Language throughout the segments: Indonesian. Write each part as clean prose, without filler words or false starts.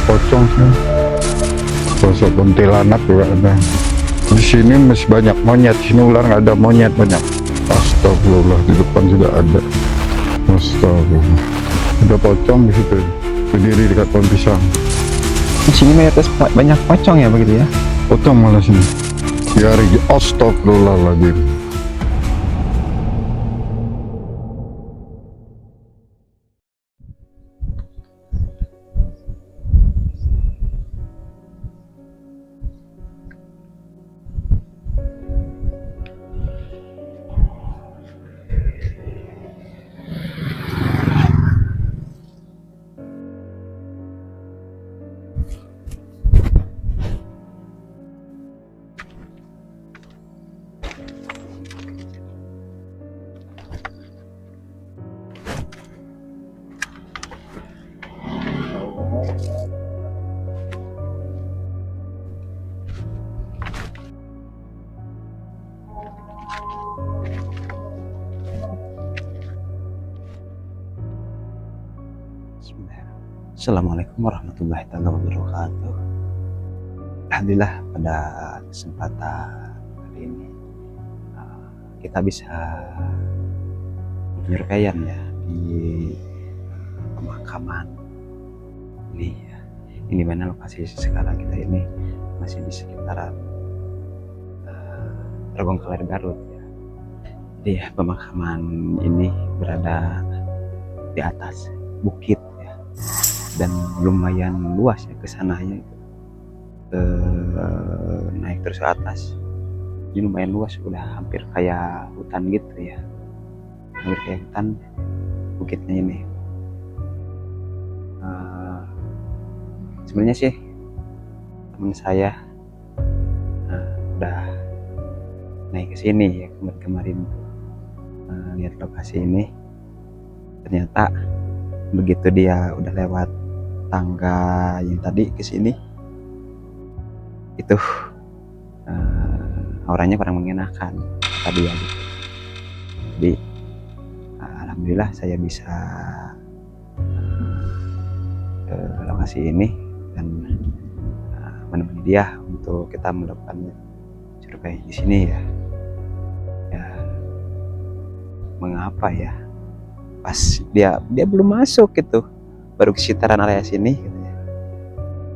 pocong sih, sosok kuntilanak juga ada. Di sini masih banyak monyet, sini ular nggak ada, monyet banyak. Astagfirullah, di depan sudah ada. Astagfirullah, ada pocong di situ, berdiri dekat pohon pisang. Di sini mayoritas banyak pocong ya begitu ya? Pocong malah sini. Biari, astagfirullahaladzim. Assalamualaikum warahmatullahi wabarakatuh. Alhamdulillah pada kesempatan kali ini kita bisa menyerkaian ya di pemakaman ini ya. Ini mana lokasi sekarang kita ini masih di sekitaran Trogongkeler Garut ya. Jadi ya, pemakaman ini berada di atas bukit ya, dan lumayan luas ya kesananya itu. Naik terus ke atas ini lumayan luas, udah hampir kayak hutan gitu ya, hampir kayak hutan bukitnya ini. Sebenarnya sih teman saya udah naik ke sini ya kemarin lihat lokasi ini. Ternyata begitu dia udah lewat tangga yang tadi ke sini, itu auranya kurang mengenakan tadi ya gitu. Jadi alhamdulillah saya bisa ke lokasi ini dan menemani dia untuk kita melakukan survei di sini ya. Ya, mengapa ya? Pas dia belum masuk gitu, baru ke sekitaran area sini gitu ya.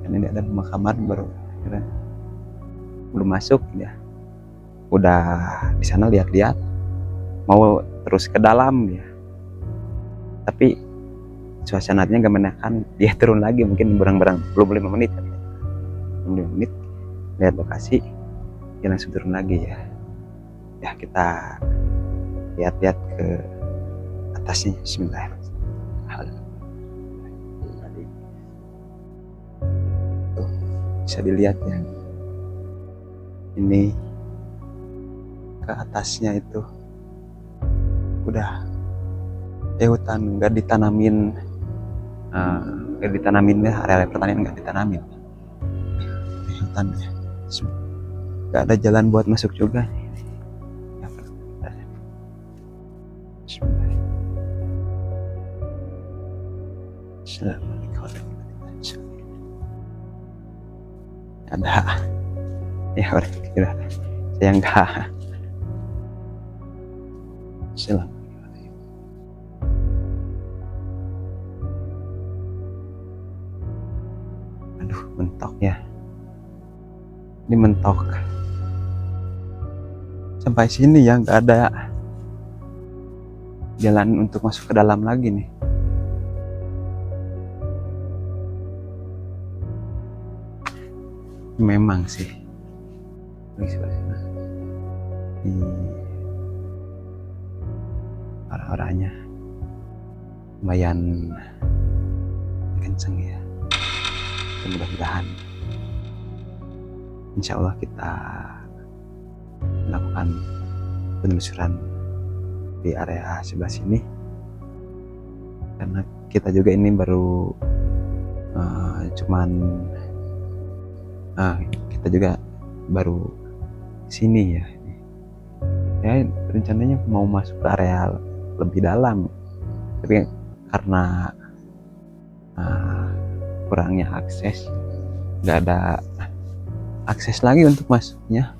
Karena ini ada pemakaman baru belum masuk ya. Udah di sana lihat-lihat, mau terus ke dalam ya. Tapi suasananya gak menakan, dia turun lagi mungkin belum 5 menit. 5 menit lihat lokasi, dia langsung turun lagi ya. Ya kita lihat-lihat ke atasnya. Bismillahirrahmanirrahim. Tuh, bisa dilihat ya. Ini ke atasnya itu udah hutan, nggak ditanamin ya, area pertanian nggak ditanamin. Hutan ya, nggak ada jalan buat masuk juga. Ada ya orang kira saya enggak. Aduh, mentok ya, ini mentok sampai sini ya, nggak ada jalan untuk masuk ke dalam lagi nih. Memang sih di arah-arahnya lumayan kenceng ya. Mudah-mudahan insya Allah kita melakukan penelusuran di area sebelah sini, karena kita juga ini baru kita juga baru sini ya. Ya rencananya mau masuk ke area lebih dalam, tapi karena kurangnya akses, nggak ada akses lagi untuk masuknya.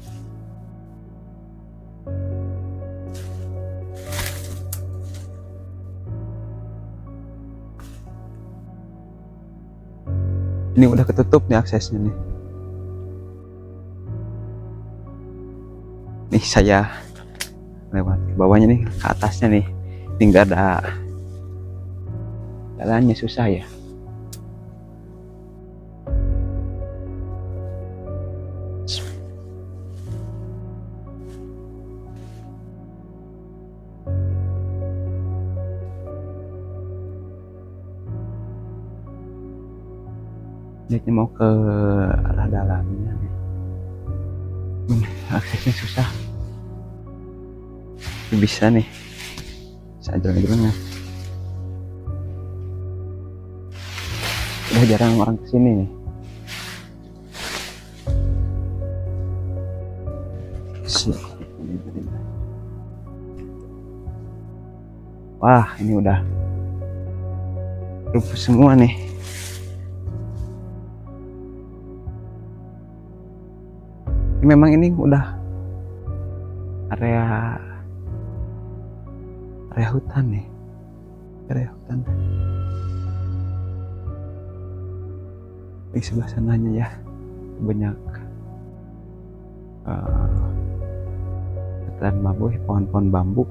Ini udah ketutup nih aksesnya nih. Nih saya lewat ke bawahnya nih, ke atasnya nih. Ini nggak ada jalannya, susah ya. Jadi mau ke arah dalamnya nih. Aksesnya susah. Bisa nih. Saya jalan-jalan. Udah jarang orang kesini nih. Wah, ini udah rubuh semua nih. Memang ini udah area hutan nih, area hutan. Di sebelah sananya ya banyak hutan bambu, pohon-pohon bambu.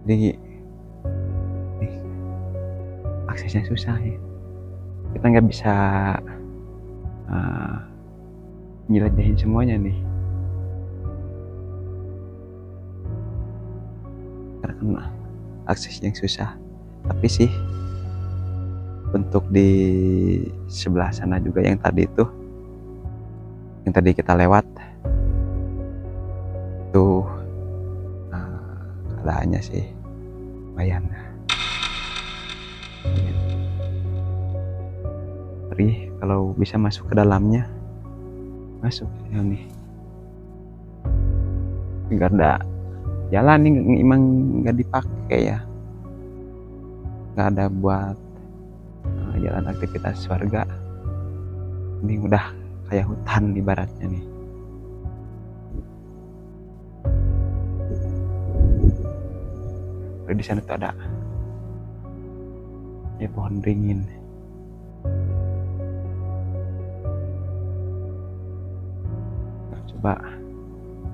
Jadi aksesnya susah ya. Kita nggak bisa nyelejahin semuanya nih, karena akses yang susah. Tapi sih untuk di sebelah sana juga yang tadi kita lewat tuh, keadaannya sih lumayan. Perih kalau bisa masuk ke dalamnya, masuk ya nih. Nggak ada jalan nih, emang nggak dipakai ya, nggak ada buat jalan aktivitas warga. Ini udah kayak hutan ibaratnya nih. Di sana tuh ada ya pohon beringin. Coba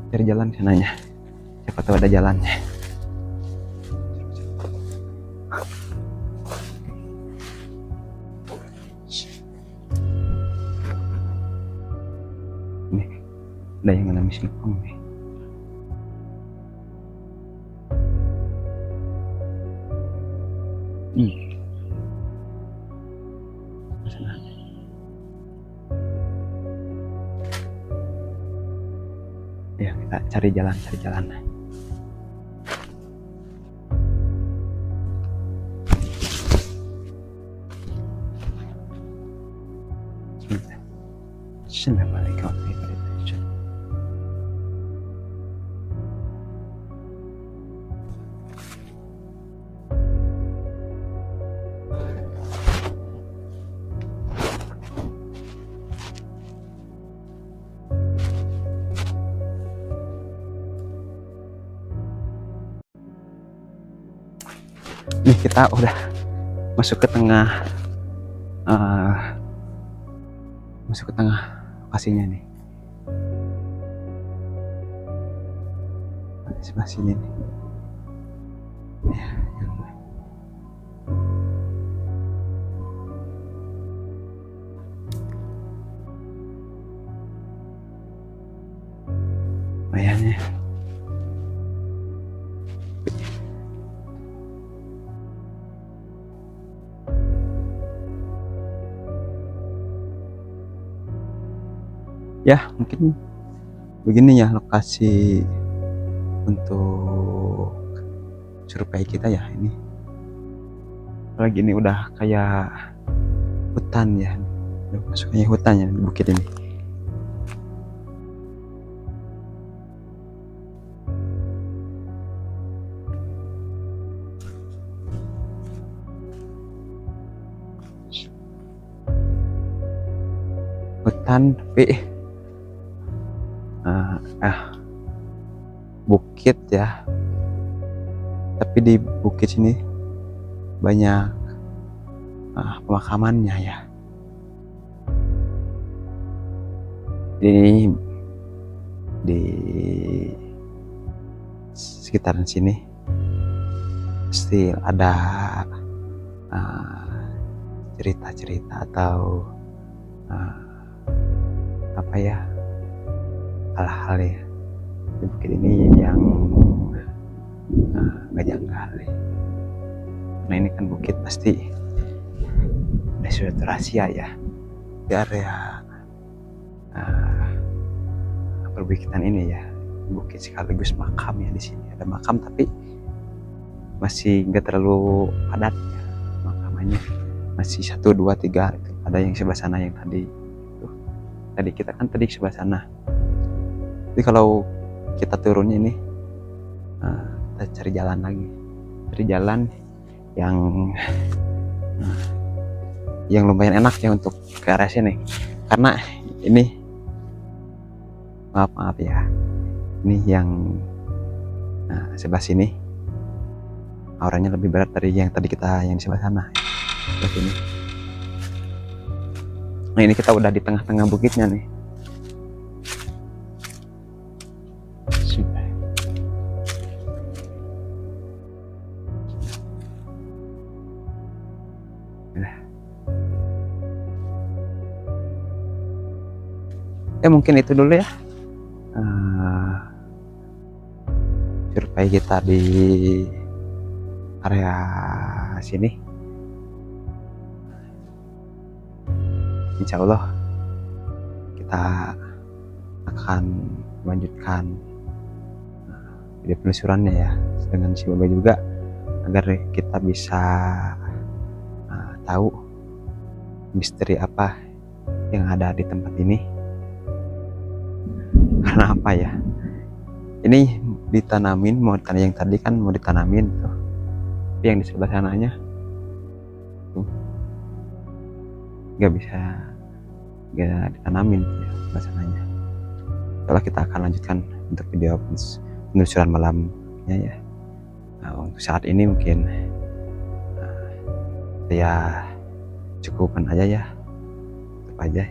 cari jalan sananya, siapa tahu ada jalannya. Nih ada yang ngalamin singkong nih. Ya kita cari jalan. Assalamualaikum warahmatullahi wabarakatuh. Nih kita udah masuk ke tengah lokasinya nih. Sebelah sini nih. Ya, lumayan ya. Ya mungkin begini ya lokasi untuk survei kita ya ini. Lagi ini udah kayak hutan ya, udah masuknya hutan ya di bukit ini. hutan tapi bukit ya, tapi di bukit sini banyak pemakamannya ya. Ini di sekitaran sini pasti ada cerita-cerita atau apa ya, hal-hal ya di bukit ini yang nggak janggal ya. Karena ini kan bukit pasti ada suatu rahasia ya di area perbukitan ini ya. Bukit sekaligus makam ya, di sini ada makam tapi masih nggak terlalu padat ya, makamannya masih 1, 2, 3 itu. Ada yang sebelah sana yang tadi tuh. Tadi kita kan tadi sebelah sana. Jadi kalau kita turunnya ini kita cari jalan lagi, cari jalan yang lumayan enak ya untuk ke arah sini. Karena ini maaf ya, ini yang sebelah sini auranya lebih berat dari yang tadi kita yang sebelah sana, sebelah sini. Nah ini kita udah di tengah-tengah bukitnya nih. Ya mungkin itu dulu ya, survei kita di area sini. Insya Allah kita akan melanjutkan video penelusurannya ya dengan si Boba juga, agar kita bisa tahu misteri apa yang ada di tempat ini. Karena apa ya, ini ditanamin, mau yang tadi kan mau ditanamin tuh, tapi yang di sebelah sananya tuh nggak ditanamin ya, sebelah sananya. Setelah kita akan lanjutkan untuk video penelusuran malamnya ya. Nah, untuk saat ini mungkin ya cukupkan aja ya, cukup aja.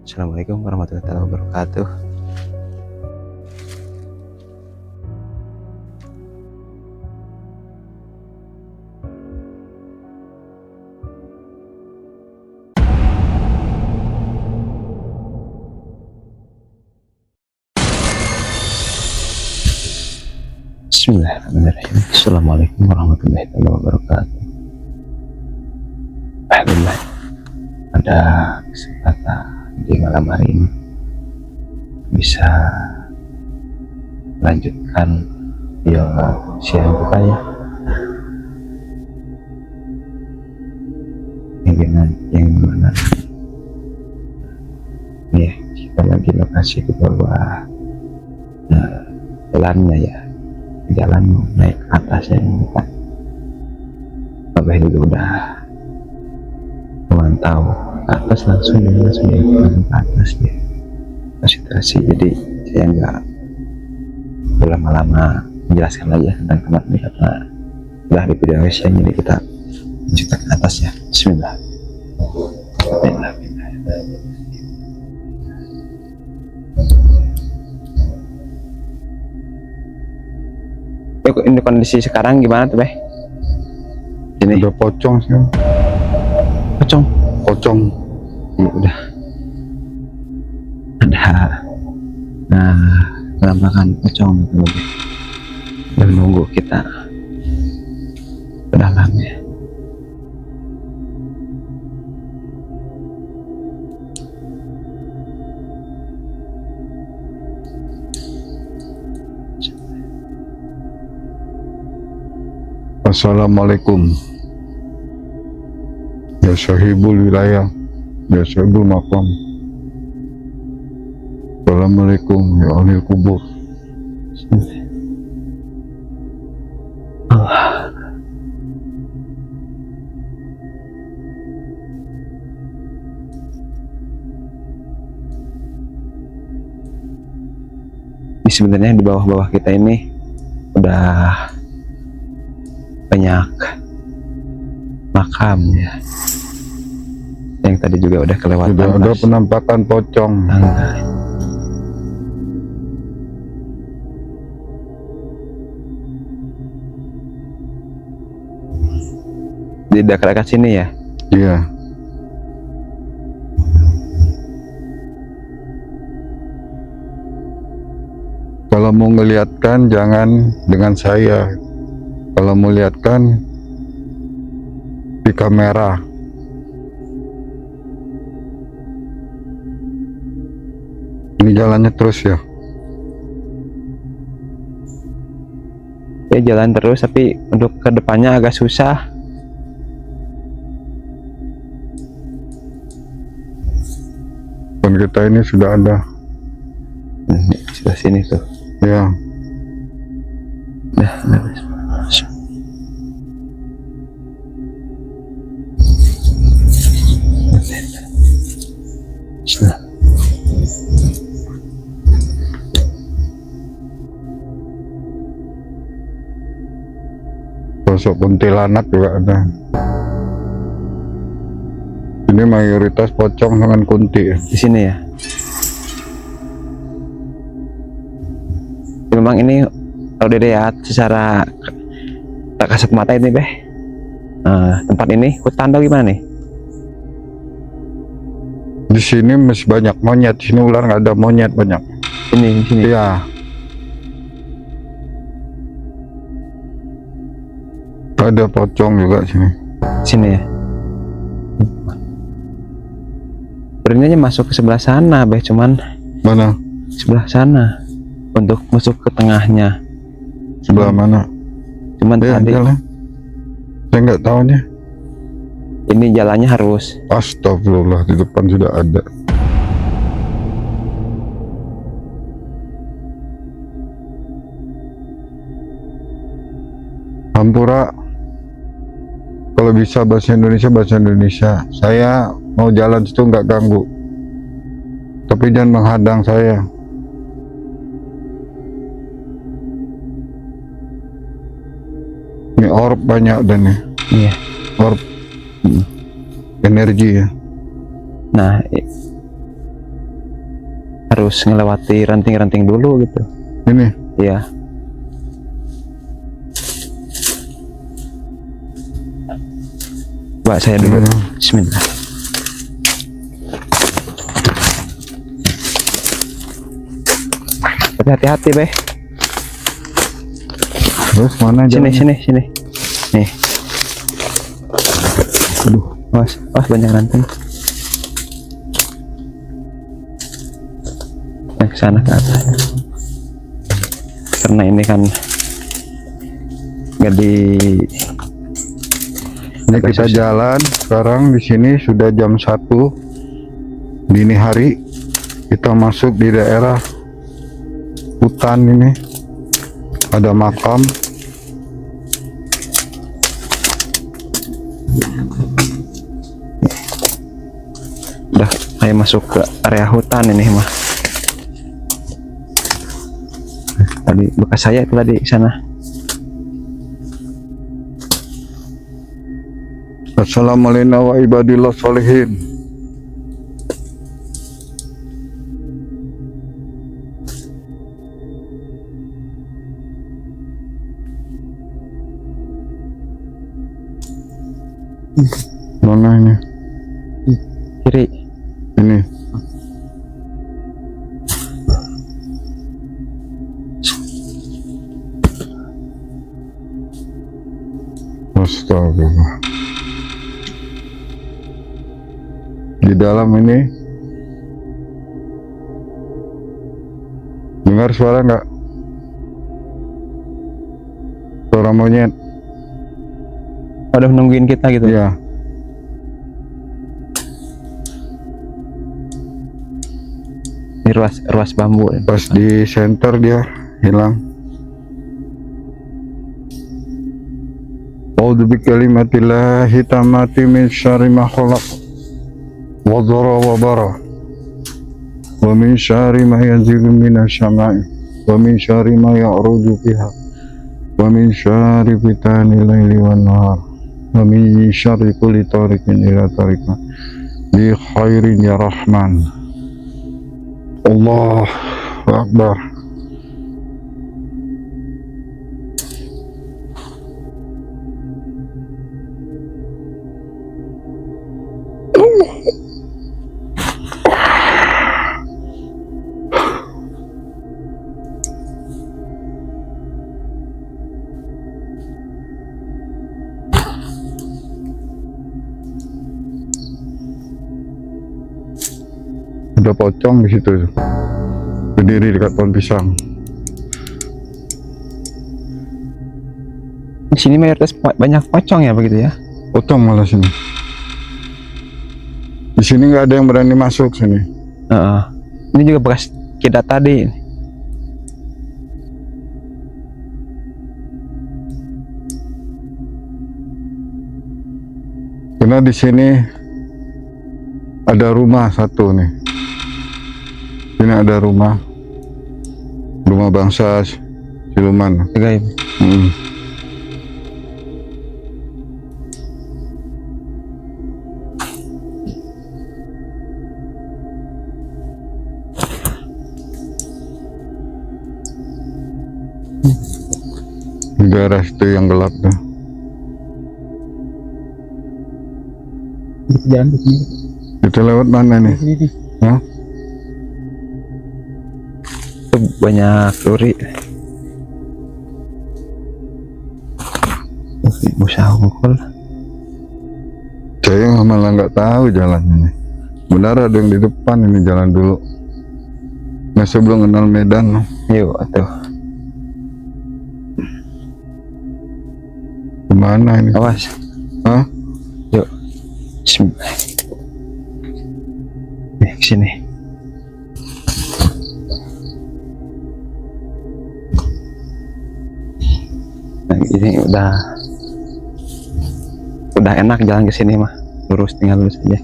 Assalamualaikum warahmatullahi wabarakatuh. Bismillahirrahmanirrahim. Assalamualaikum warahmatullahi wabarakatuh. Alhamdulillah ada kesempatan di malam hari ini bisa lanjutkan video siang buka ya. Yang mana ya, kita lagi lokasi di bawah jalannya ya, jalan naik ke atas ya. Bapak juga udah memantau ke atas langsung ke atas ya, konsentrasi. Jadi saya nggak berlama-lama menjelaskan aja tentang tempat ini karena udah di video siang, jadi kita lanjut ke atas ya. Bismillah. Ini kondisi sekarang gimana tuh, Beh? Ini udah pocong sih. Pocong. Ini udah ada penampakan pocong gitu, Beh. Dan nunggu kita ke dalamnya. Assalamualaikum ya sahibul wilayah, ya sahibul maqam. Assalamualaikum ya ahli kubur. sebenarnya di bawah-bawah kita ini udah banyak makam ya. Yang tadi juga udah kelewatan. Sudah ada pas penampakan pocong. tangga. Di dekat-dekat sini ya. Iya. Kalau mau ngeliatkan jangan dengan saya. Kalau mau lihatkan di kamera. Ini jalannya terus ya. Ya jalan terus, tapi untuk kedepannya agak susah. Dan kita ini sudah ada. Sudah sini tuh. Ya. Nah. Sosok kuntilanak juga ada. Ini mayoritas pocong dengan kunti. Di sini ya. Memang ini kalau dilihat secara tak kasat mata ini beh, tempat ini hutan atau gimana nih? Di sini masih banyak monyet. Sini ular nggak ada monyet banyak. Ini di sini. Iya. Ada pocong juga sini. Sini ya. Sebenarnya masuk ke sebelah sana beh, cuman Mana? sebelah sana untuk masuk ke tengahnya. Sebelah mana? Cuman Ya, tadi jalan. Saya nggak tahu nih. ini jalannya harus Astagfirullah, di depan sudah ada. Hampura. Kalau bisa bahasa Indonesia, bahasa Indonesia. Saya mau jalan situ nggak ganggu. Tapi jangan menghadang saya. Ini orb banyak dan nih. iya. Orb energi ya. Nah, harus ngelewati ranting-ranting dulu gitu. Ini Iya. Mbak saya dulu. Bismillah. Tapi hati-hati beh. terus mana Sini jalannya? sini. Nih. Aduh, awas banyak ranting. Yang ke sana ke atas. Karena ini kan nggak di Ini kita jalan sekarang. Di sini sudah jam 1 dini hari. Kita masuk di daerah hutan ini. Ada makam. udah kayak masuk ke area hutan ini mah. Tadi bekas saya itu tadi di sana. Assalamualaikum wa ibadillah sholihin. Mana ini? Kiri. Ini. Astagfirullah. Di dalam ini dengar suara nggak? Suara monyet. Udah nungguin kita gitu. Ya. Ini ruas bambu. Pas di center dia hilang. A'udzu bikalimatillahi tammati min syarri ma khalaq wa dhara wa bara wa min syarri ma yanzilu minas syama'i wa min syarri ma ya'ruju fiha, wa min syarri fitanil laili wan nahar, wa min syarri kulli tariqin ila tariqna bi khairin ya rahman. Allahu akbar. Ada pocong di situ, berdiri dekat pohon pisang. Di sini mayoritas banyak pocong ya begitu ya? Pocong malah sini. Di sini nggak ada yang berani masuk sini. Ini juga bekas kita tadi. Karena di sini ada rumah satu nih. Ini ada rumah bangsa siluman. Gaib. Daerah itu yang gelap tuh. Jalan ke sini. Itu lewat mana nih? Sini. Hah? Itu banyak duri. Usaha mukul. Saya malah nggak tahu jalan ini. Benar ada yang di depan ini jalan dulu. Masih belum kenal medan. Yuk, atuh. Kemana ini? Awas. Hah? Yuk. Bismillah. Ke sini. Nah, ini udah enak jalan ke sini mah. Lurus, tinggal lurus aja.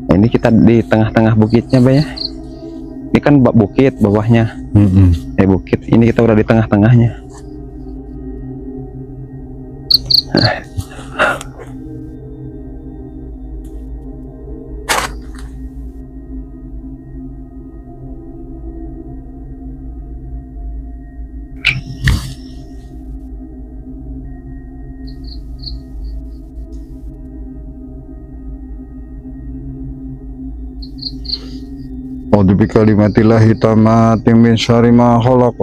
Nah, ini kita di tengah-tengah bukitnya, Bay ya. Ini kan bukit bawahnya. Bukit. Ini kita udah di tengah-tengahnya. A'udzu bikalimatillahi tammati min syarri ma khalaq.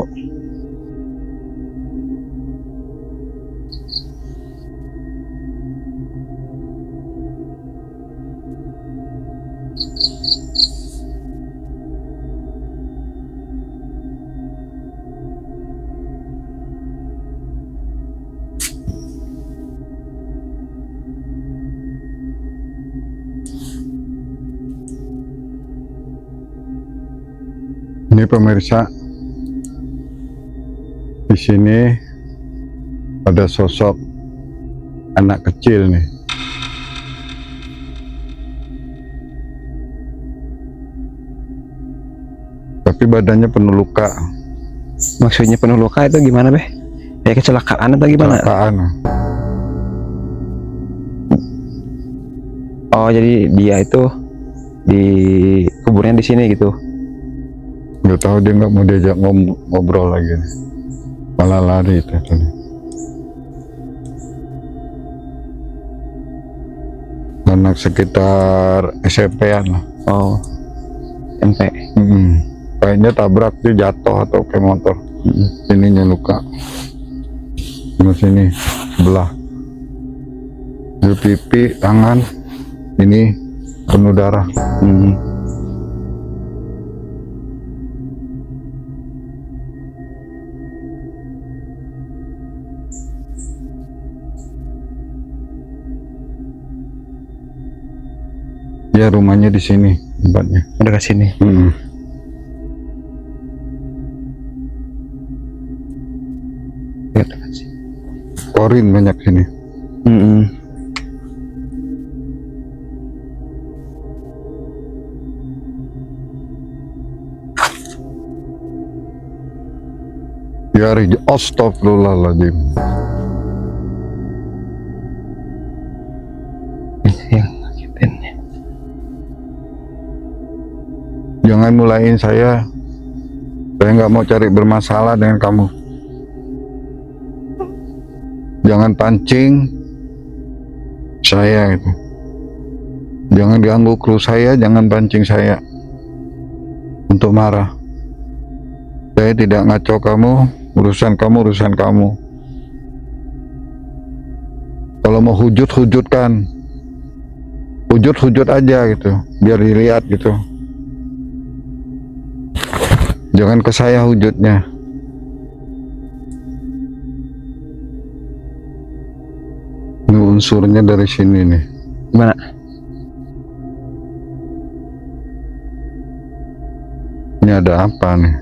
Ini pemirsa, di sini ada sosok anak kecil nih. Tapi badannya penuh luka. Maksudnya penuh luka itu gimana, Beh? Kayak kecelakaan atau gimana? Kecelakaan. Oh, jadi dia itu di kuburnya di sini gitu. Nggak tahu dia nggak mau diajak ngobrol lagi nih. Malah lari itu tadi. Anak sekitar SMP-an lah. Oh, SMP. Kayaknya tabrak dia, jatuh atau ke motor. Ininya luka. Di sini sebelah. Di pipi, tangan, ini penuh darah. Ya, rumahnya di sini tempatnya. Udah ke sini. Korin banyak sini. Ya astagfirullahaladzim. Yang ngagetin. Jangan mulain saya. Saya nggak mau cari bermasalah dengan kamu. Jangan pancing saya gitu. Jangan ganggu kru saya, jangan pancing saya untuk marah. Saya tidak ngaco kamu, urusan kamu. Kalau mau hujut-hujutkan, hujut aja gitu, biar dilihat gitu. Jangan ke saya hujutnya. Ini unsurnya dari sini nih. Gimana? Ini ada apa nih?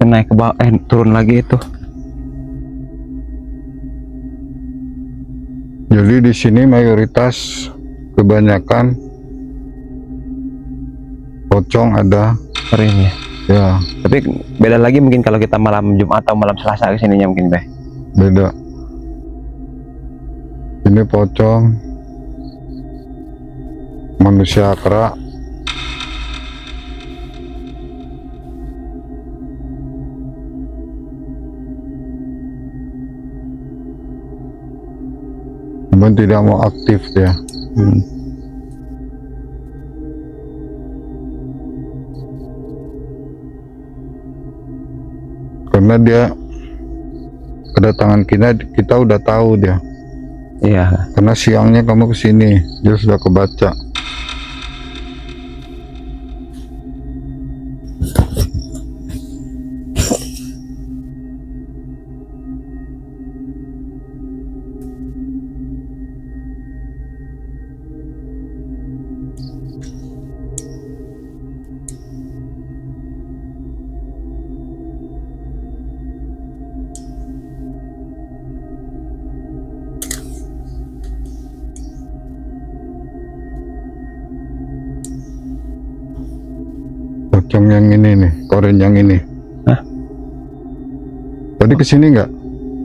Naik ke bawah, turun lagi itu. Jadi di sini mayoritas kebanyakan pocong ada. Keren ya. Ya, Tapi beda lagi mungkin kalau kita malam Jumat atau malam Selasa kesininya mungkin Bay. beda. Ini pocong, manusia kera. Cuman tidak mau aktif dia. Karena dia kedatangan kita udah tahu dia. Iya. Karena siangnya kamu kesini, dia sudah kebaca. Pocong yang ini nih, koren yang ini. Hah? Tadi kesini nggak?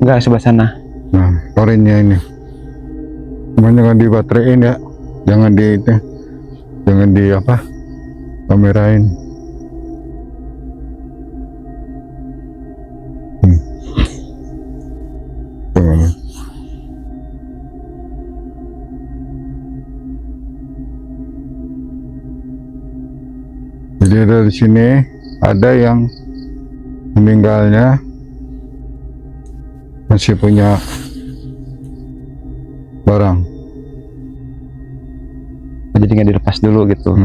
Enggak, sebelah sana. Nah, korennya ini. Cuman jangan dibaterin ya, jangan di apa? Kamerain. Tuh. Jadi dari sini ada yang meninggalnya masih punya barang. Jadi nggak dilepas dulu gitu.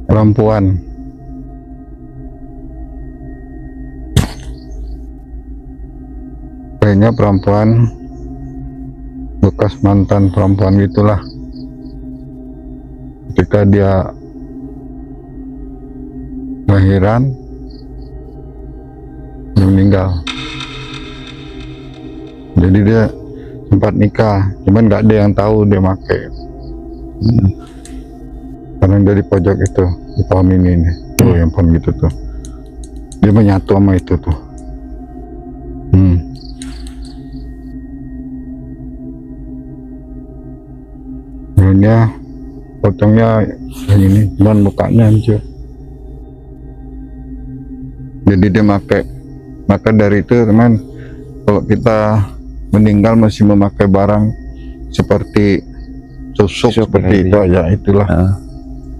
Perempuan. Kayaknya perempuan bekas mantan perempuan gitulah. Ketika dia lahiran meninggal, jadi dia sempat nikah, cuman nggak ada yang tahu dia pakai. Karena dari pojok itu di pohon ini nih, tuh yang pohon gitu tuh, dia menyatu sama itu tuh. Sebenarnya pocongnya kayak ini, cuman mukanya hancur. Jadi dia maka dari itu teman, kalau kita meninggal masih memakai barang seperti susuk seperti itu aja, itulah.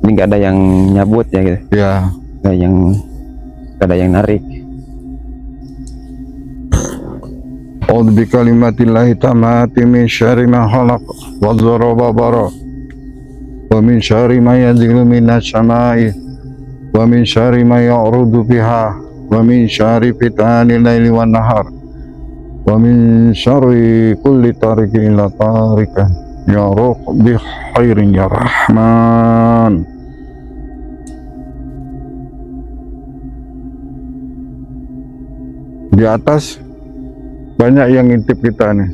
Ini nggak ada yang nyabut ya gitu. Ya, Nggak ada yang narik. A'udzu bikalimatillahi tammati min syarri ma khalaq wa dzaraba bara wa min syarri ma yanzilu minas samai wa min syarri ma ya'rudu biha wa min syarri fitnanil laili wan nahar, wa min syarri kulli tariqin ila tarikan, ya Rabbi khairin ya Rahman. Di atas banyak yang ngintip kita nih.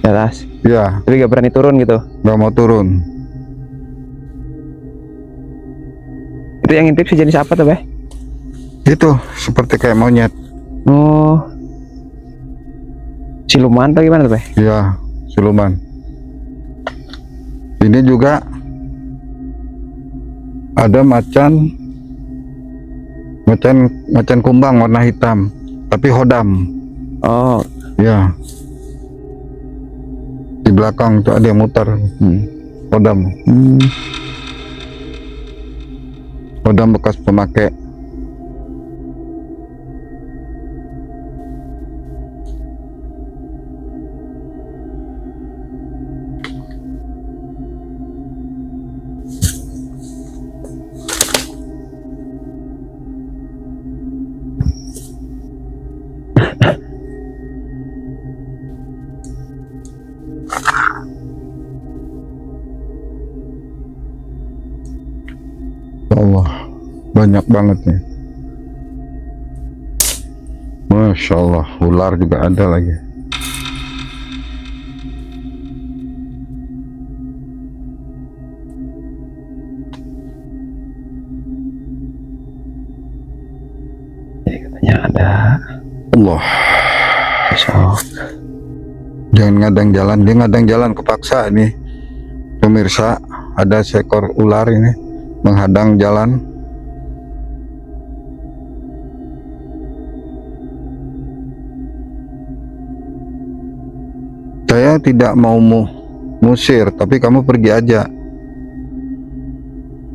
Di atas. Ya, Tapi gak berani turun gitu. nggak mau turun. Itu yang ngintip sejenis apa tuh, Beh? Itu seperti kayak monyet. Oh. Siluman atau gimana tuh, Beh? Ya, siluman. Ini juga ada macan kumbang warna hitam, tapi hodam. Oh. Ya. Di belakang tuh ada yang muter. Hodam. Hodam bekas pemakai. Allah, banyak banget nih. Masya Allah, ular juga ada lagi. Jadi katanya ada Allah, sosok. jangan ngadang jalan. Dia ngadang jalan kepaksa nih. Pemirsa, ada seekor ular ini menghadang jalan. Saya tidak mau musir, tapi kamu pergi aja.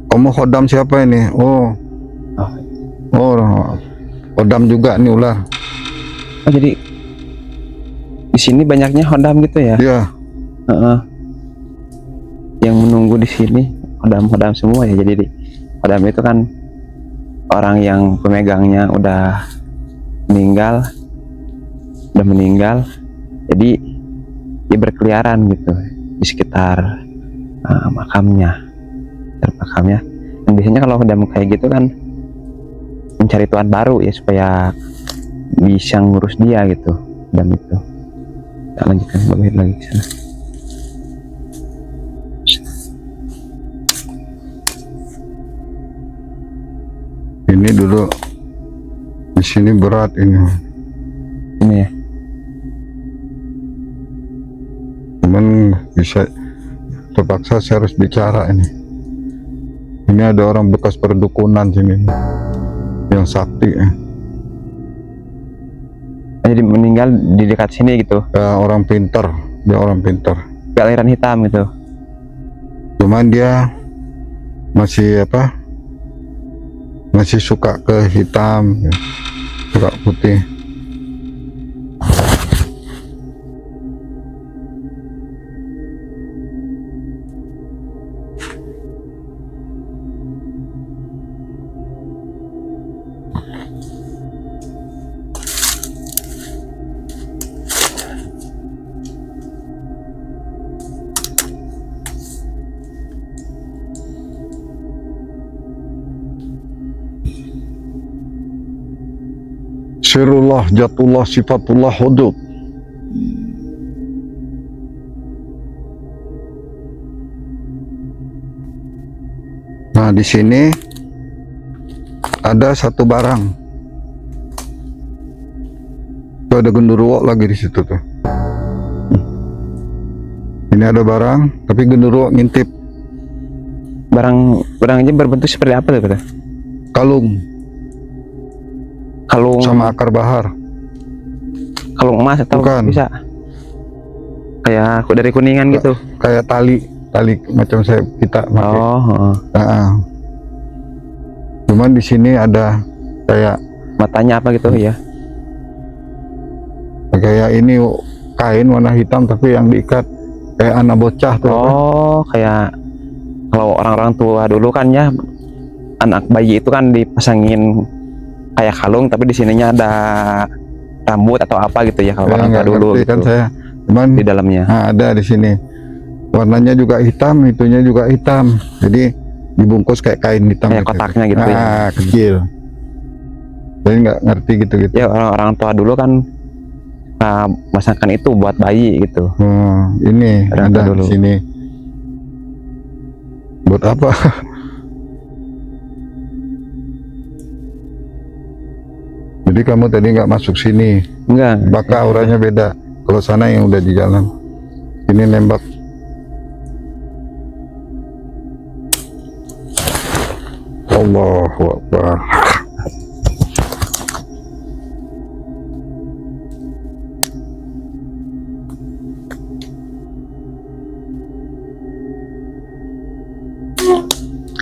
Kamu hodam siapa ini? Oh, hodam juga nih ular. Oh, jadi di sini banyaknya hodam gitu ya? Iya, Yang menunggu di sini hodam-hodam semua ya. Jadi hodam itu kan orang yang pemegangnya udah meninggal. Jadi dia berkeliaran gitu di sekitar makamnya. Dan biasanya kalau hodam kayak gitu kan mencari tuan baru ya, supaya bisa ngurus dia gitu. Dan itu kita lanjutkan lagi ke sana. ini dulu di sini berat ini. Ini ya. Cuman bisa terpaksa saya harus bicara ini. Ini ada orang bekas perdukunan sini yang sakti. Jadi meninggal di dekat sini gitu. Ya, orang pintar, dia orang pintar. Aliran hitam gitu. Cuman dia masih masih suka ke hitam, ya. Suka putih. Sirullah, jatullah, sifatullah, hudud. Nah, di sini ada satu barang. Tuh ada genderuwo lagi di situ tuh. Ini ada barang, tapi genderuwo ngintip. Barangnya berbentuk seperti apa tuh, Kata? Kalung sama akar bahar. Kalung emas atau Bukan. bisa kayak dari kuningan gitu. Kayak tali macam kita pakai. Oh. Cuman di sini ada kayak Matanya apa gitu ya? Kayak ini kain warna hitam tapi yang diikat kayak anak bocah tuh. Oh, kayak kalau orang-orang tua dulu kan ya, anak bayi itu kan dipasangin kayak kalung tapi di sininya ada rambut atau apa gitu ya kalau Saya orang tua nggak dulu ngerti gitu. kan saya, cuman Di dalamnya. ada di sini. Warnanya juga hitam, itunya juga hitam. Jadi dibungkus kayak kain hitam. Kayak kotaknya gitu ya. Kecil. Saya nggak ngerti gitu-gitu. Ya orang tua dulu kan masangkan itu buat bayi gitu. Ini Ada ada dulu. di sini. Buat apa? Jadi kamu tadi nggak masuk sini, Enggak. maka auranya beda. Kalau sana yang udah di jalan, ini nembak. Allahu Akbar.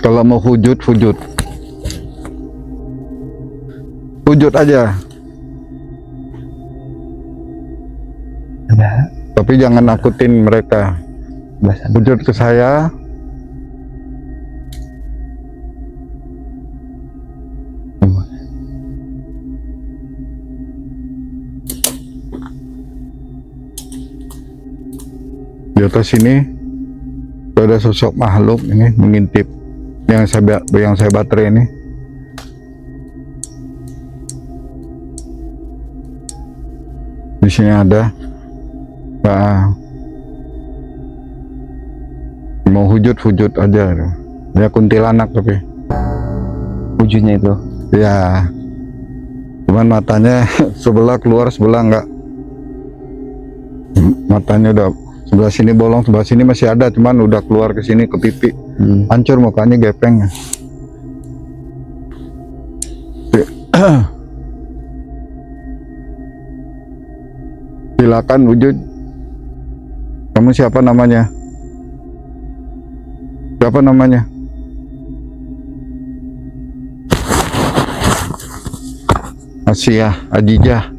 Kalau mau hujud, hujud. Hujud aja. Ada Tapi jangan nakutin mereka. belasan. Hujud ke saya. Di atas sini ada sosok makhluk ini mengintip yang saya baterai ini. Di sini ada. Nah, mau hujud aja. Ya kuntilanak tapi. Wujudnya itu. Ya. Cuman matanya sebelah keluar, sebelah enggak. Matanya udah sebelah sini bolong, sebelah sini masih ada, cuman udah keluar ke sini ke pipi. Hancur mukanya, gepeng. Silakan wujud. Kamu siapa namanya? Siapa namanya? Asia, Ajijah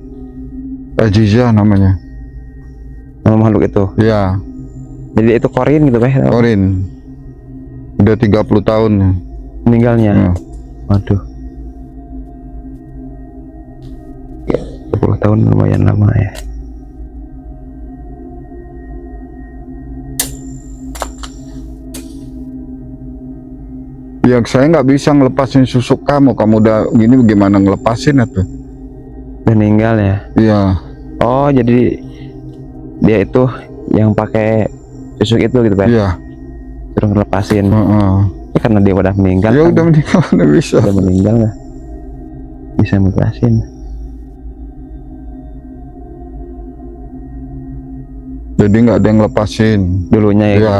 namanya. Nama makhluk itu. Ya, Jadi itu Korin gitu Pak. Korin. Udah 30 tahun. Meninggalnya. Ya. Waduh. 10 tahun lumayan lama ya. Ya saya nggak bisa ngelepasin susuk kamu udah gini bagaimana ngelepasin itu? Meninggal ya. Iya. Oh jadi dia itu yang pakai susuk itu gitu Pak. Iya. Terus ngelepasin. Ya, karena dia udah meninggal. Ya kan. udah meninggal, udah bisa. Udah meninggal lah. Bisa ngelepasin. Jadi nggak ada yang ngelepasin. Dulunya ya. Iya.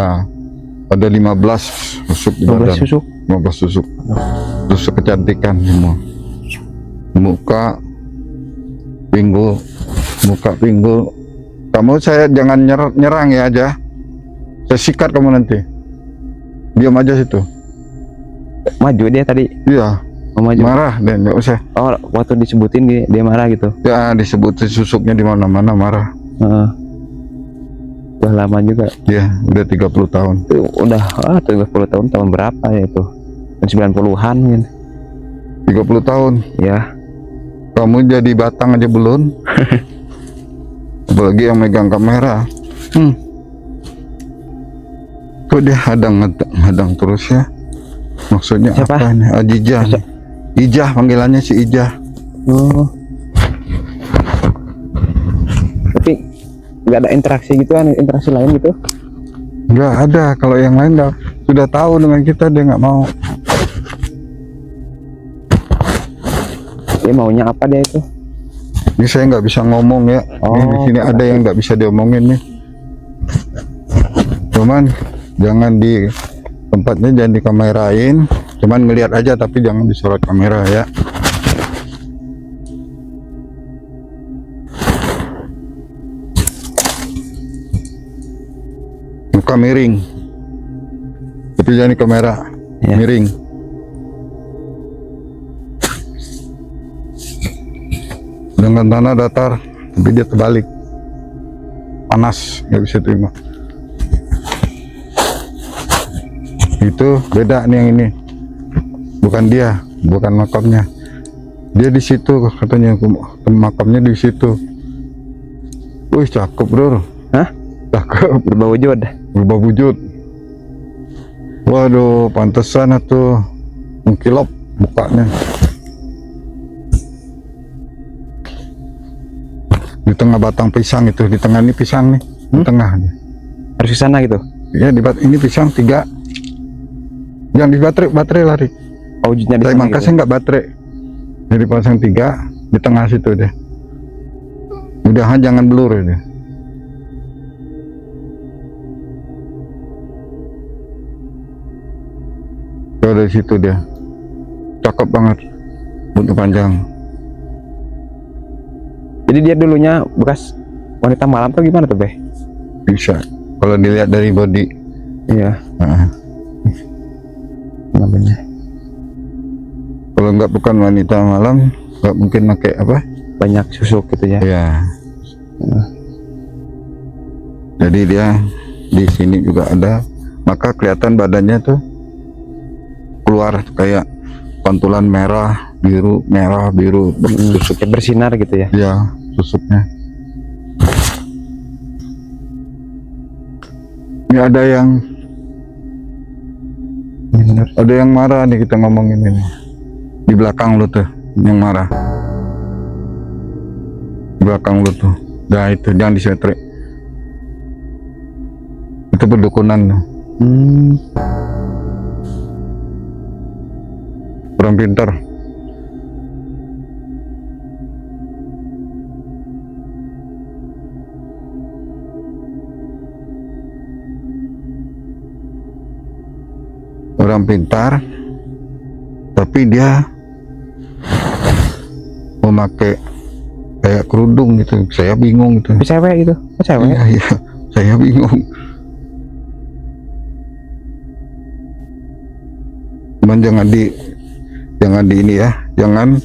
Ada 15 susuk di 12 badan. susuk. 15 susuk. Susuk kecantikan semua. Muka, pinggul, Kamu saya jangan nyerang ya aja. Saya sikat kamu nanti. Diam aja situ. Maju dia tadi. Iya. Oh, maju. Marah dan nggak usah. Oh waktu disebutin dia marah gitu. Ya disebutin susuknya di mana-mana marah. Udah lama juga. Ya udah 30 tahun. Itu udah 30 tahun berapa ya itu? 90-an kan. 30 tahun. Ya. Kamu jadi batang aja belum. Apalagi yang megang kamera. Kok dia hadang terus ya? Maksudnya Siapa? apa nih? Ajijah nih. Ijah panggilannya si Ijah. Oh. Tapi nggak ada interaksi gitu kan, interaksi lain gitu? Nggak ada. Kalau yang lain sudah tahu dengan kita, dia nggak mau. Dia maunya apa dia itu? Ini saya nggak bisa ngomong ya. Ini di sini ada yang nggak bisa diomongin nih. Cuman jangan di tempatnya, jangan dikamerain. Cuman ngelihat aja tapi jangan disorot kamera ya. Muka miring. Tapi jangan di kamera. Ya. Miring. Dengan tanah datar, tapi dia terbalik. Panas, nggak bisa terima. Itu beda nih yang ini. Bukan dia, bukan makamnya. Dia di situ katanya, makamnya di situ. Wih, cakep bro. Hah? Cakep, Berubah wujud. berubah wujud. Waduh, pantesan tuh mengkilap mukanya. Di tengah batang pisang itu, di tengah ini pisang nih, di tengah. Harus ke sana gitu. Ya, ini pisang 3. Yang di baterai lari. Oh, wujudnya di Saya sana makasih gitu. nggak baterai. Jadi pasang 3 di tengah situ deh. Mudahan jangan blur ini. Tuh dari situ dia. Cakep banget. Buntut panjang. Jadi dia dulunya bekas wanita malam tuh gimana tuh, Beh? Bisa. Kalau dilihat dari body. Iya, Nah, namanya. kalau nggak bukan wanita malam, nggak mungkin pakai apa? Banyak susuk gitu ya. Ya. Jadi dia di sini juga ada, maka kelihatan badannya tuh keluar kayak pantulan merah, biru, Susuknya bersinar gitu ya. ya susuknya. Ini ada yang marah nih, kita ngomongin ini. Di belakang lu tuh yang marah. Di belakang lu tuh. Nah itu jangan disetrik. Itu perdukunan. Orang pintar. Orang pintar, tapi dia memakai kayak kerudung gitu. Saya bingung gitu. Cewek gitu. Oh, cewek. Iya, saya bingung. Cuman jangan di ini ya, jangan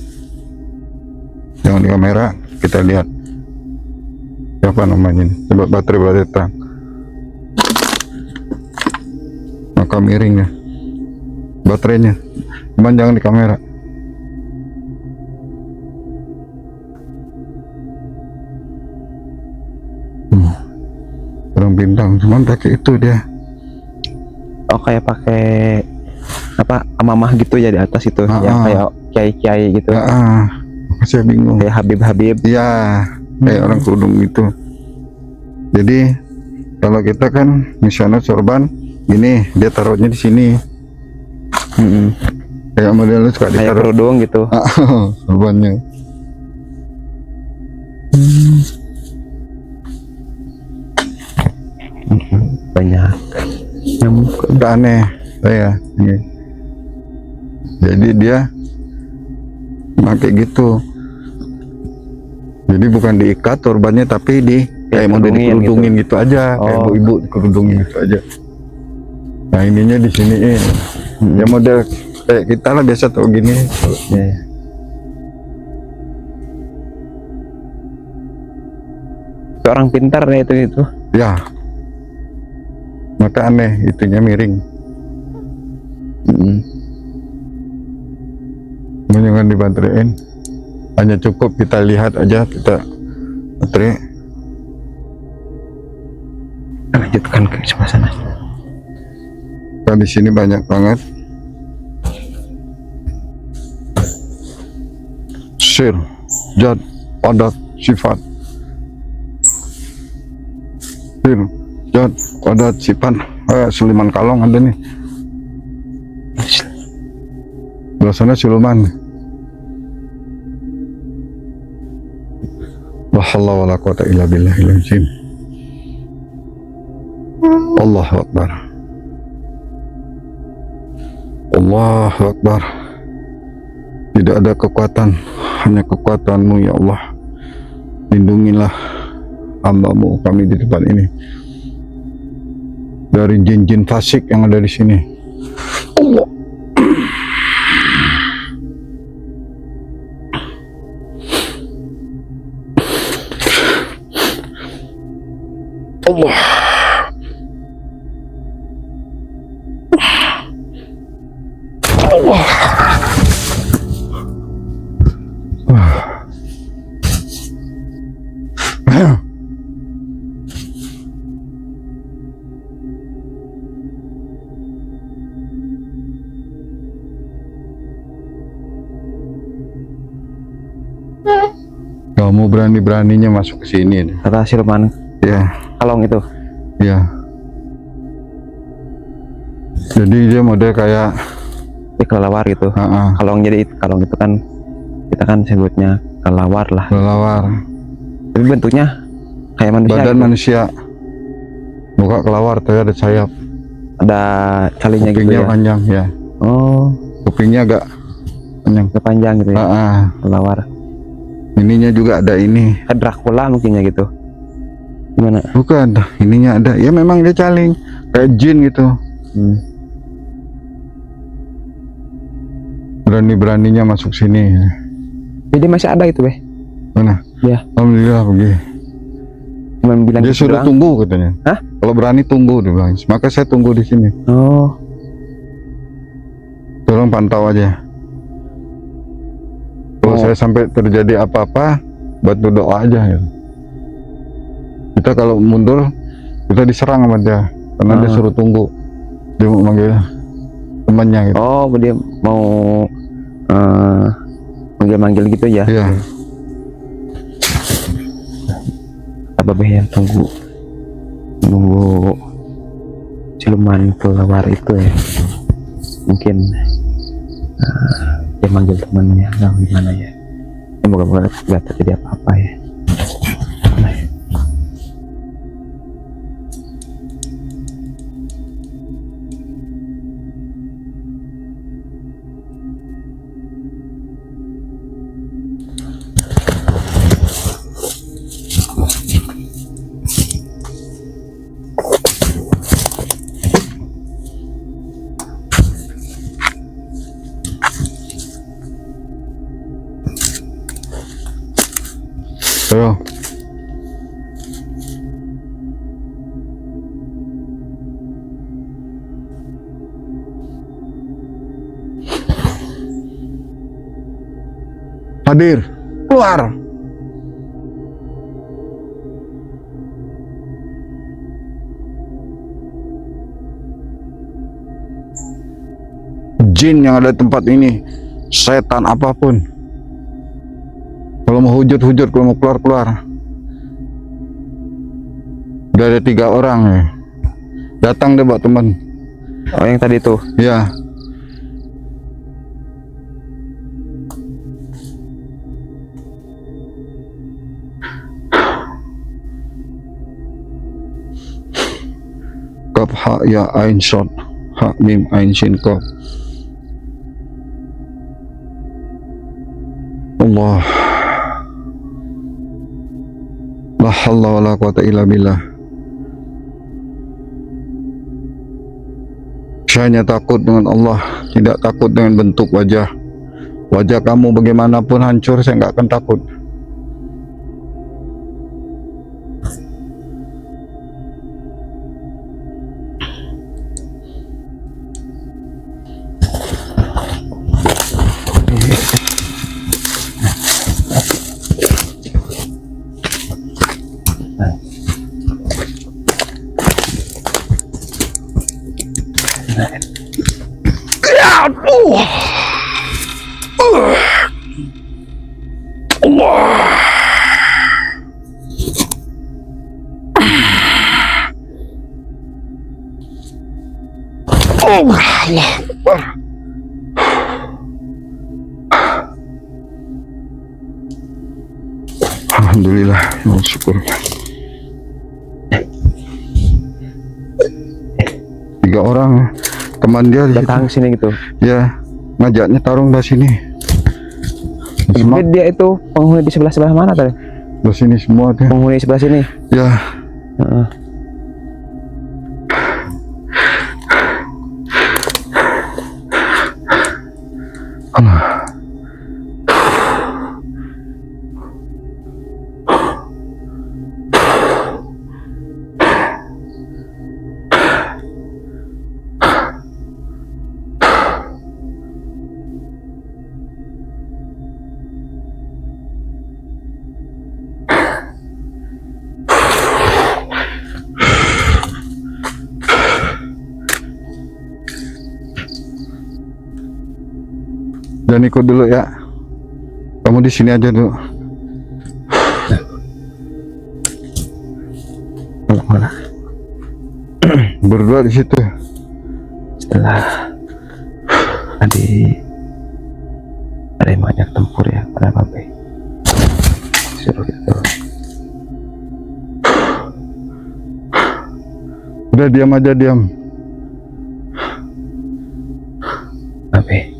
di kamera. Kita lihat siapa namanya ini. Coba baterai terang, maka miring ya baterainya. Cuman jangan di kamera. Orang bintang, cuman pakai itu dia. Oh, kayak pakai apa amamah gitu ya di atas itu, yang kayak kiai-kiai gitu. Saya bingung. Kayak Habib-Habib. Ya, kayak orang kerudung gitu. Jadi kalau kita kan misalnya sorban gini, dia taruhnya di sini. Kayak modelnya suka Kayak ditaruh kerudung gitu. sorbannya. Banyak nyamuk. Udah aneh saya ini. Jadi dia pakai gitu. Jadi bukan diikat sorbannya, tapi kayak mau dikerudungin gitu aja. Kayak ibu-ibu dikerudungin gitu aja. Nah ininya di sini ya model kayak kita lah biasa tuh gini. Orang pintar ya itu. Ya. Maka aneh, itunya miring. Jangan dibaterein. Hanya cukup kita lihat aja, kita baterai. Lanjutkan ke sebelah sana. Nah, di sini banyak banget sir, zat, padat, sifat. Sir, zat, padat, sifat. Suleman Kalong ada nih. Sebelah sana siluman. La haula wala quwata illa billahil azim. Allahu Akbar. Allahu Akbar. Tidak ada kekuatan, hanya kekuatan-Mu ya Allah. Lindungilah hamba-Mu kami di tempat ini dari jin-jin fasik yang ada di sini. Allah. Allah. Allah. Kamu berani-beraninya masuk ke sini nih. Kata siluman Ya, kalong itu. ya. Jadi dia model kayak Di kelelawar gitu. ah, Kalong, jadi kalong itu kan kita kan sebutnya kelelawar lah. kelelawar. Tapi bentuknya kayak manusia. Badan gitu. manusia. Muka kelelawar tapi ada sayap. Ada calinya gitu Kupingnya ya. panjang ya. Oh, Kupingnya agak panjang. kepanjang gitu ya. Kelelawar. Ininya juga ada ini. Kayak Dracula mungkinnya gitu. Gimana? Bukan, ininya ada. Ya memang dia caling. Kayak jin gitu. Berani-beraninya masuk sini. Jadi masih ada itu, Beh. Mana? Ya. Alhamdulillah begini. Cuma bilang Dia gitu suruh doang. tunggu katanya. Hah? Kalau berani tunggu dia bilang. Maka saya tunggu di sini. Oh, Tolong pantau aja. Kalau saya sampai terjadi apa-apa, bantu doa aja ya. Kita kalau mundur, kita diserang sama dia. Karena dia suruh tunggu. Dia mau manggil temannya gitu. oh, dia mau manggil-manggil gitu ya. Iya. Apa Beh yang tunggu siluman kelelawar itu ya. Mungkin dia manggil temannya atau gimana ya. Moga-moga gak terjadi apa-apa ya. Ayo. Hadir, keluar. Jin yang ada di tempat ini, setan apapun. Kalau mau hujur-hujur, kalau mau keluar-keluar. Udah ada 3 orang ya. Datang deh buat teman. Oh, yang tadi tuh. Ya. Kaf ha ya ain shot. Ha mim ain shin kaf. Allah. La haula wala quwata illa billah. Saya hanya takut dengan Allah, tidak takut dengan bentuk wajah. Wajah kamu bagaimanapun hancur, saya nggak akan takut. Allah Akbar. Alhamdulillah, ya syukur. 3 orang teman dia di Datang sini gitu. ya, ngajaknya tarung di sini. Semua Jadi dia itu penghuni di sebelah mana tadi? di sini semua dia. Penghuni sebelah sini. Ya, Heeh. Allah. Dan ikut dulu ya. Kamu di sini aja dulu. berdua di situ. Setelah tadi ada yang banyak tempur ya pada Babe, suruh gitu. Udah diam aja, diam. Babe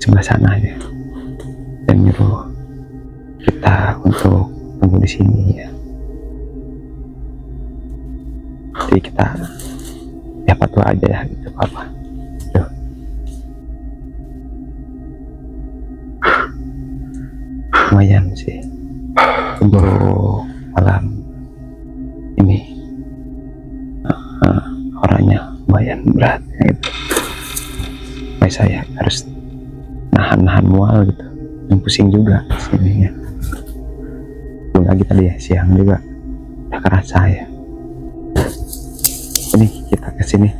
sebelah sana ya, dan nyuruh kita untuk tunggu di sini ya. Jadi kita ya patuh aja ya gitu Papa. Tuh. Lumayan sih untuk malam ini. Orangnya lumayan berat gitu. Kayak saya harus nahan mual gitu, yang pusing juga sini ya. Belum lagi tadi ya siang juga udah kerasa ya. Ini kita kesini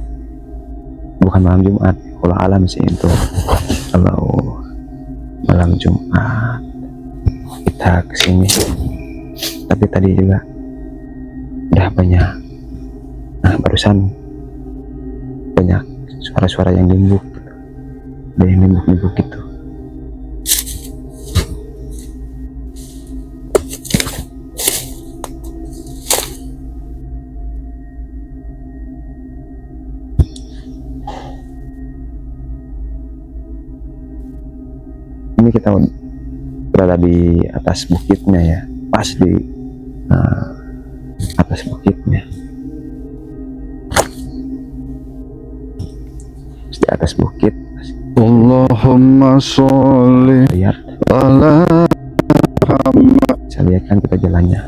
bukan malam Jumat, kalau alam sih itu. Kalau malam Jumat kita kesini, tapi tadi juga udah banyak. Nah barusan banyak suara-suara yang nimbuk, ada yang nimbuk gitu. Ini kita berada di atas bukitnya ya, pas di atas bukitnya. Di atas bukit Allahumma sholli lihat, ala Muhammad. saya lihat kan kita jalannya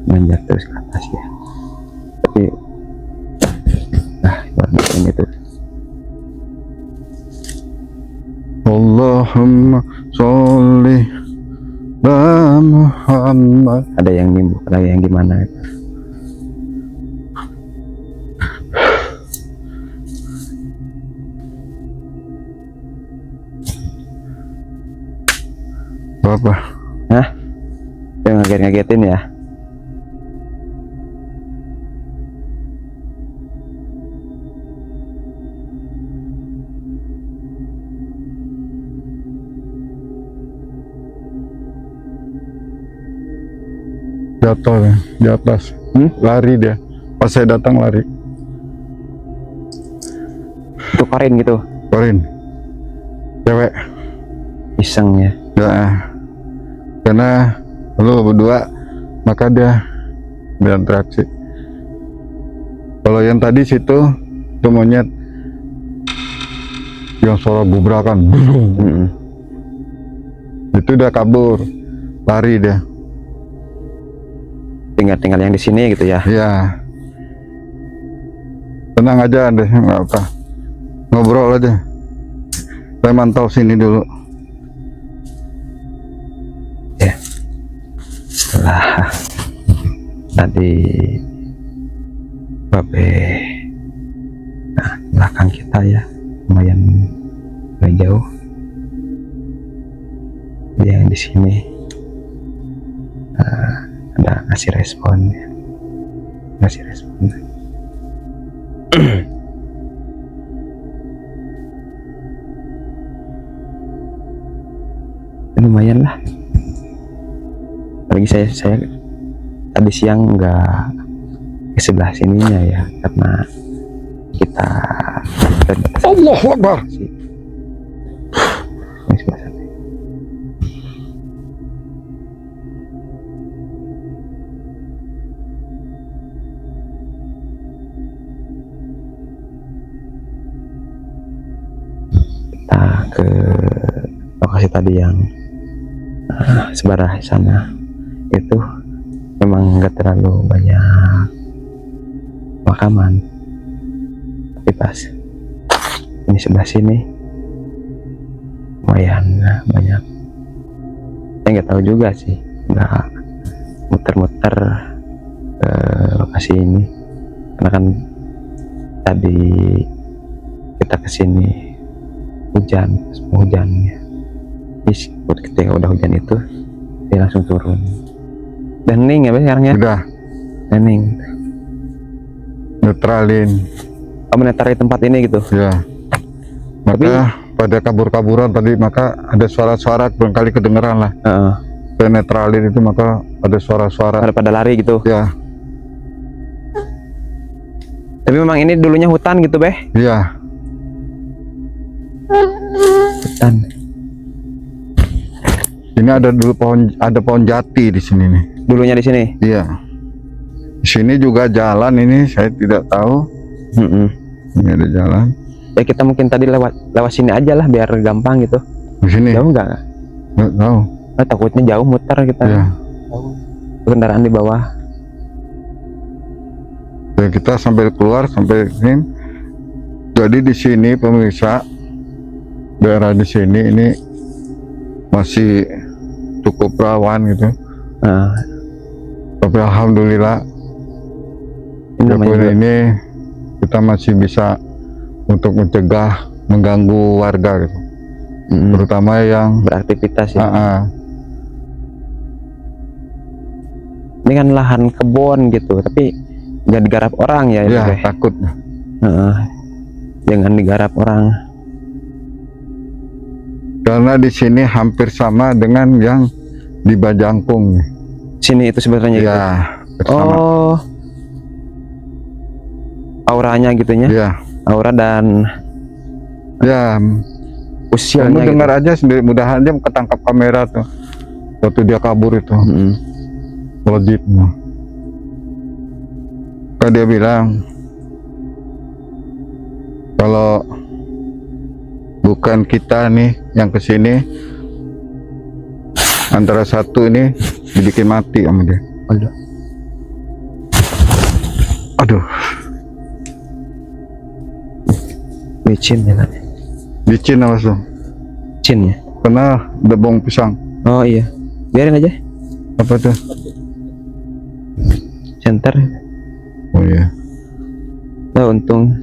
menanjak terus ke atas ya, tapi warna ini tuh Allahumma sholli ala Muhammad. ada yang nimbuk, ada yang gimana itu. Apa? Hah? Yang ngagetin ya? Jatuh ya, di atas. Lari dia. Pas saya datang lari. Itu Karin gitu? Karin. Cewek. Iseng ya? Ya. Karena lu berdua, maka dia berinteraksi. Kalau yang tadi situ, itu monyet yang suara gubrakan. Itu udah kabur. Lari dia. Tinggal yang di sini gitu ya? Iya. Tenang aja deh, nggak apa. Ngobrol aja. Saya mantau sini dulu. Ya. Setelah tadi Babe, nah belakang kita ya lumayan gak jauh. Yang di sini ada ngasih respon ya. Ngasih respon. Lumayan lah. Apalagi saya tadi siang nggak ke sebelah sininya ya, karena kita Allahu Akbar. Ini sebelah sana. Kita ke lokasi tadi yang sebelah sana itu memang nggak terlalu banyak makaman, tapi pas ini sebelah sini lumayan banyak. Saya nggak tahu juga sih, nggak muter-muter ke lokasi ini karena kan tadi kita kesini hujan ya. Ketika udah hujan itu saya langsung turun. Dan hening ya sekarang ya? Udah Hening. neutralin. menetari tempat ini gitu. Ya. Maka pada kabur-kaburan tadi maka ada suara-suara barangkali kedengeran lah. Saya netralin itu maka ada suara-suara. Pada lari gitu. Ya. Tapi memang ini dulunya hutan gitu, Beh? Iya. Hutan. Ini ada dulu pohon jati di sini nih. Dulunya di sini. Iya. Di sini juga jalan ini saya tidak tahu. Ini ada jalan. Ya kita mungkin tadi lewat sini aja lah biar gampang gitu. Di sini. Jauh nggak? Nggak tahu. Takutnya jauh muter kita. Iya. Kendaraan di bawah. Ya, kita sampai keluar sampai sini. Jadi di sini pemirsa, daerah di sini ini masih cukup rawan gitu. Tapi alhamdulillah ini kita masih bisa untuk mencegah mengganggu warga gitu. Terutama yang beraktivitas ya. Ini kan lahan kebun gitu, tapi nggak digarap orang ya. Iya, takut. Jangan digarap orang. Karena di sini hampir sama dengan yang di Bajangkung. Sini itu sebenarnya. Ya. Gitu. Oh. Auranya gitunya. Iya. Aura dan ya usianya. Kamu dengar aja sendiri, mudahan dia ketangkap kamera tuh waktu dia kabur itu. Logik. Kan dia bilang kalau bukan kita nih yang kesini, antara satu ini dibikin mati sama dia. Aduh. Licin ya kan? Licin awas dong. Licin ya? Karena ada bong pisang. Oh iya, biarin aja. Apa tuh? Center. Oh iya. Nah, untung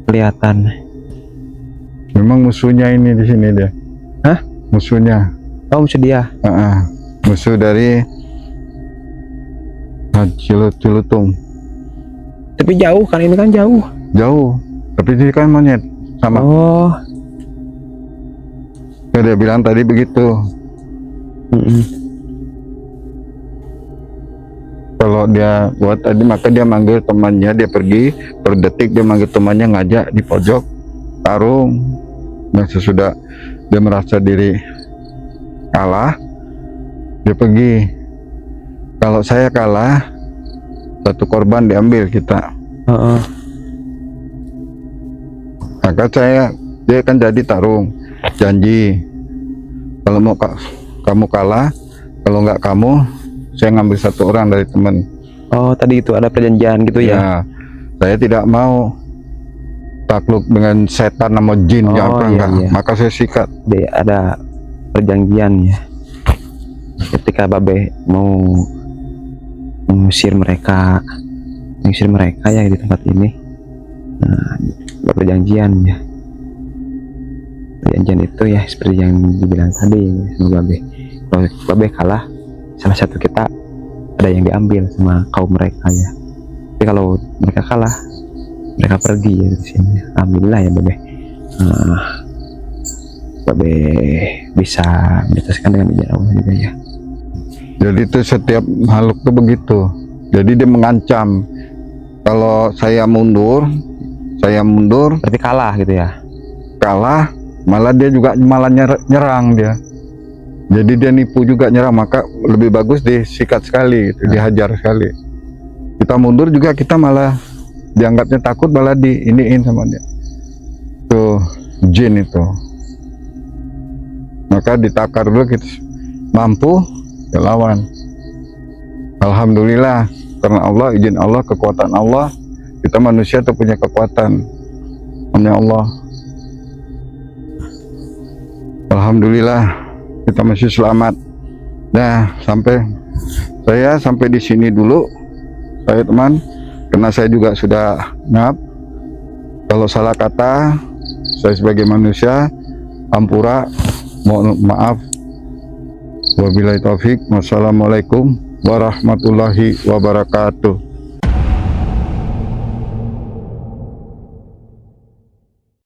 kelihatan. Memang musuhnya ini di sini dia. Hah? Musuhnya. Oh, musuh dia. Musuh dari Cilutung. Tapi jauh kan, ini kan jauh. Jauh. Tapi ini kan monyet sama. Oh. Ya, dia bilang tadi begitu. Kalau dia buat tadi maka dia manggil temannya, dia pergi per detik dia manggil temannya ngajak di pojok tarung. Nah sesudah dia merasa diri kalah, dia pergi. Kalau saya kalah, satu korban diambil kita. Maka dia kan jadi tarung, janji kalau mau kamu kalah, kalau nggak kamu saya ngambil satu orang dari teman. Oh tadi itu ada perjanjian gitu ya? Saya tidak mau takluk dengan setan sama jin. Iya. Maka saya sikat. Ada perjanjian ya, ketika Babe mau mengusir mereka ya di tempat ini. Nah, perjanjian ya. Perjanjian itu ya seperti yang dibilang tadi sama Babe. Kalau Babe kalah, salah satu kita ada yang diambil sama kaum mereka ya. Tapi kalau mereka kalah, mereka pergi ya di sini. Alhamdulillah ya Babe. Babe bisa menjelaskan dengan izin Allah juga ya. Jadi itu setiap makhluk tuh begitu. Jadi dia mengancam kalau saya mundur berarti kalah gitu ya. Kalah, malah dia juga nyerang dia. Jadi dia nipu juga, nyerang. Maka lebih bagus disikat sekali gitu, dihajar sekali. Kita mundur juga kita malah dianggapnya takut, malah diiniin sama dia. Tuh jin itu. Maka ditakar dulu, kita mampu ya lawan. Alhamdulillah, karena Allah, izin Allah, kekuatan Allah. Kita manusia tuh punya kekuatan, hanya Allah. Alhamdulillah kita masih selamat. Nah, sampai di sini dulu saya teman, karena saya juga sudah ngap. Kalau salah kata saya sebagai manusia, ampura, mohon maaf. Wabillahi taufik. Wassalamualaikum warahmatullahi wabarakatuh.